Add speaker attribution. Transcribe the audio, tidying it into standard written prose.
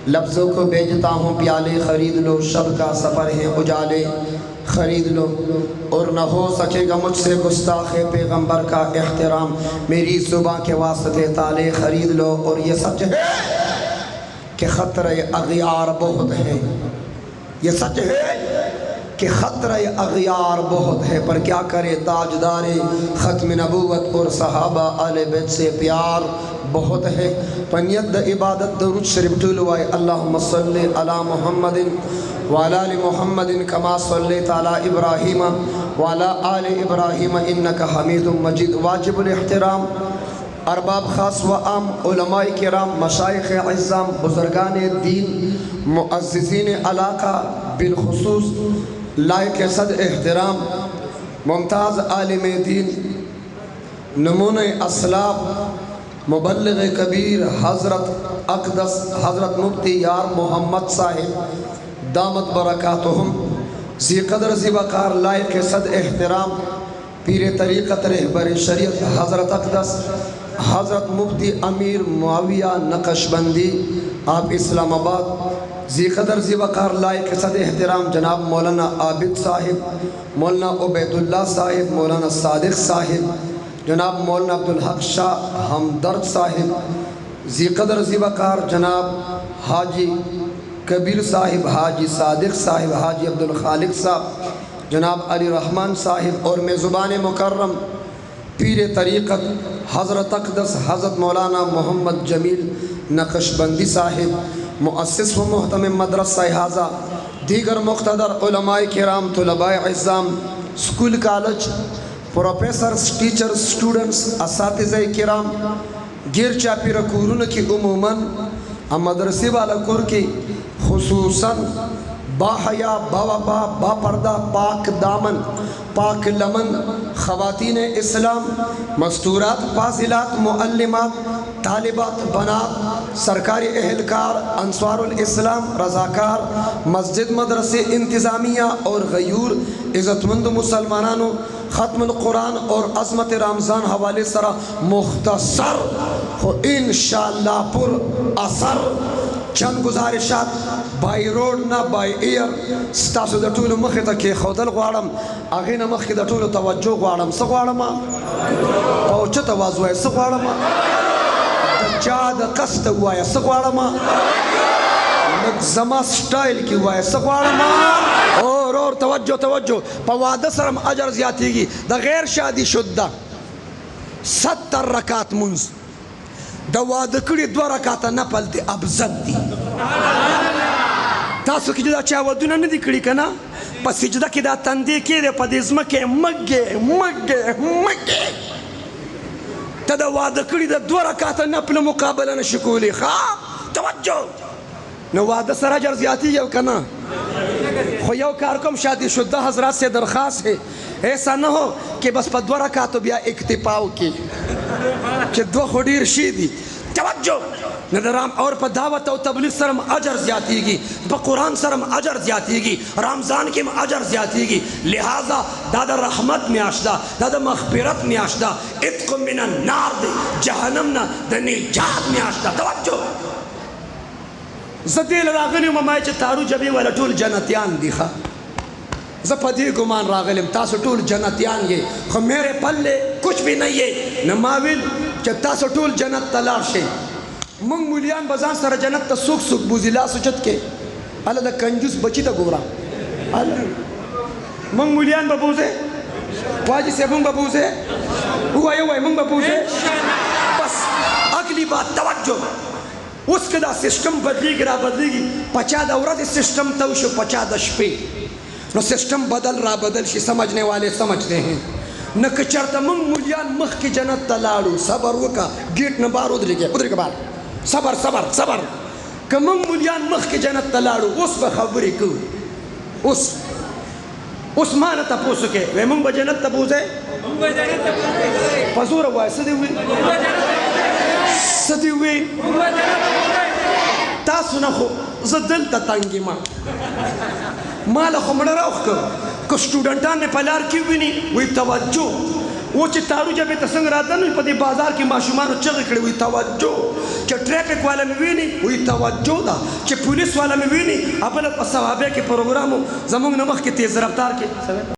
Speaker 1: لفظوں کو بھیجتا ہوں پیالے خرید لو، شب کا سفر ہے اجالے خرید لو، اور نہ ہو سکے گا مجھ سے گستاخ پیغمبر کا احترام، میری زباں کے واسطے تالے خرید لو۔ اور یہ سچ ہے کہ خطرہ اغیار بہت ہے، یہ سچ ہے کہ خطرہ اغیار بہت ہے، پر کیا کرے تاجدار ختم نبوت اور صحابہ آل بیت سے پیار بہت ہے۔ پنیت عبادت درود شریف ٹولوائے اللہم صلی علی محمد وعلی آل محمد کما صلیت علی ابراہیم وعلی آل ابراہیم انکا حمید مجید۔ واجب الاحترام ارباب خاص و عام، علماء کرام، مشائخ عظام، بزرگان دین، معززین علاقہ، بالخصوص لائق صد احترام ممتاز عالم دین، نمونہ اسلاف، مبلغ کبیر حضرت اقدس حضرت مفتی یار محمد صاحب دامت برکاتہم، ذی قدر ذی وقار لائق صد احترام پیر طریقت رہبر شریعت حضرت اقدس حضرت مفتی امیر معاویہ نقشبندی آپ اسلام آباد، ذی قدر ذی وقار لائق صد احترام جناب مولانا عابد صاحب، مولانا عبید اللہ صاحب، مولانا صادق صاحب، جناب مولانا عبدالحق شاہ ہمدرد صاحب، ذی قدر ذی وقار جناب حاجی کبیر صاحب، حاجی صادق صاحب، حاجی عبدالخالق صاحب، جناب علی رحمان صاحب، اور میزبان مکرم پیر طریقت حضرت اقدس حضرت مولانا محمد جمیل نقشبندی صاحب، مؤسس و محتمم مدرسہ حاضہ، دیگر مقتدر علماء کرام، طلباء عظام، school college, professors, teachers, students, اساتذہ کرام، گیر چاپی رکورن کی عموماً، مدرسی والا کور کی خصوصاً با حیا، با وفا، با پردہ، پاک دامن، پاک لمن خواتین اسلام، مستورات، فاضلات، معلمات، طالبات، بنات، سرکاری اہلکار، انصار الاسلام، رضاکار، مسجد مدرسے انتظامیہ اور غیور عزت مند مسلمانانوں، ختم القرآن اور عظمت رمضان حوالے سرا مختصر انشاءاللہ پر اثر چند گزارشات بائی روڈ نا بائی ایئر ستاسو دا طول مخی تا کی خودل غوارم اغین مخی دا طول توجہ غوارم سغوارم پوچھا توازوائے سغوارم دا جاد قصد ہوا سغوارم لگزما سٹائل کی ہوا سغوارم اور توجہ توجہ پواد سرم اجر زیادی گی دا غیر شادی شدہ 70 رکات منز دا وادکڑی 2 رکاتا نپل دی ابزد دی تاسو کی جدا چاودونا ندی کڑی کنا پس سجدہ کی دا تندی کی دے پا دیزمکے مگے مگے مگے تا دا وادکڑی دا 2 رکاتا نپل مقابلہ نشکولی خواب توجہ نو واد سر اجر زیادی یو کنا خو یو کارکم شادی شدہ حضرات سے درخواست ہے ایسا نہ ہو کہ بس پا 2 رکاتو بیا اکتپاو کی کہ 2 خودیر شیدی توجہ ندرام اور پا دعوت و تبلیغ سرم اجر زیادی گی پا قرآن سرم اجر زیادی گی رمضان کی اجر زیادی گی لہذا دادا رحمت میں آشدہ دادا مغفرت میں آشدہ اتق من النار دے جہنم نا دا نجات میں آشدہ توجہ زدیل راغلی ممائی چھ تارو جبی والا طول جنتیان دیخوا زپدی گمان راغلیم تاسو طول جنتیان یہ خو میرے پلے کچھ بھی نہیں ہے نماویل کہ تاسو طول جنت تلار شے منگ مولیان بزان سر جنت تا سوک سوک بوزی لا سوچت کے اللہ دا کنجوس بچی تا گورا منگ مولیان ببوزے واجی سے منگ ببوزے ہوئے منگ ببوزے بس اگلی بات توجہ اس کے دا سسٹم بدلی گرا بدلی گی 50 دورہ دی سسٹم توشو 50 شپے نو سسٹم بدل را بدل شی سمجھنے والے سمجھتے ہیں نکچرتا منگ مولیان مخ کی جنت تلاڑو صبر وکا گیٹ نبار ادھر کے بار صبر صبر صبر کہ منگ مولیان مخ کی جنت تلاڑو اس بخبری کو اس مانتا پوسو کے وے منگ بجنت تبوزے پزور ہوا ہے صدی ہوئی تاسو نخو زدل تا تنگی مالا خمڑا روخ کو سٹوڈنٹان نے پلار کیوں بھی نہیں وہی توجہ
Speaker 2: وہ چې تارو جبې ته څنګه راتلل په دې بازار کې ماشومانو چغې کړې وایي توجه چې ټریفک والا مې ویني وایي توجه ده چې پولیس والا مې ویني بله په صوابع کې پروګرام و زموږ نه مخکې تیز رفتار کې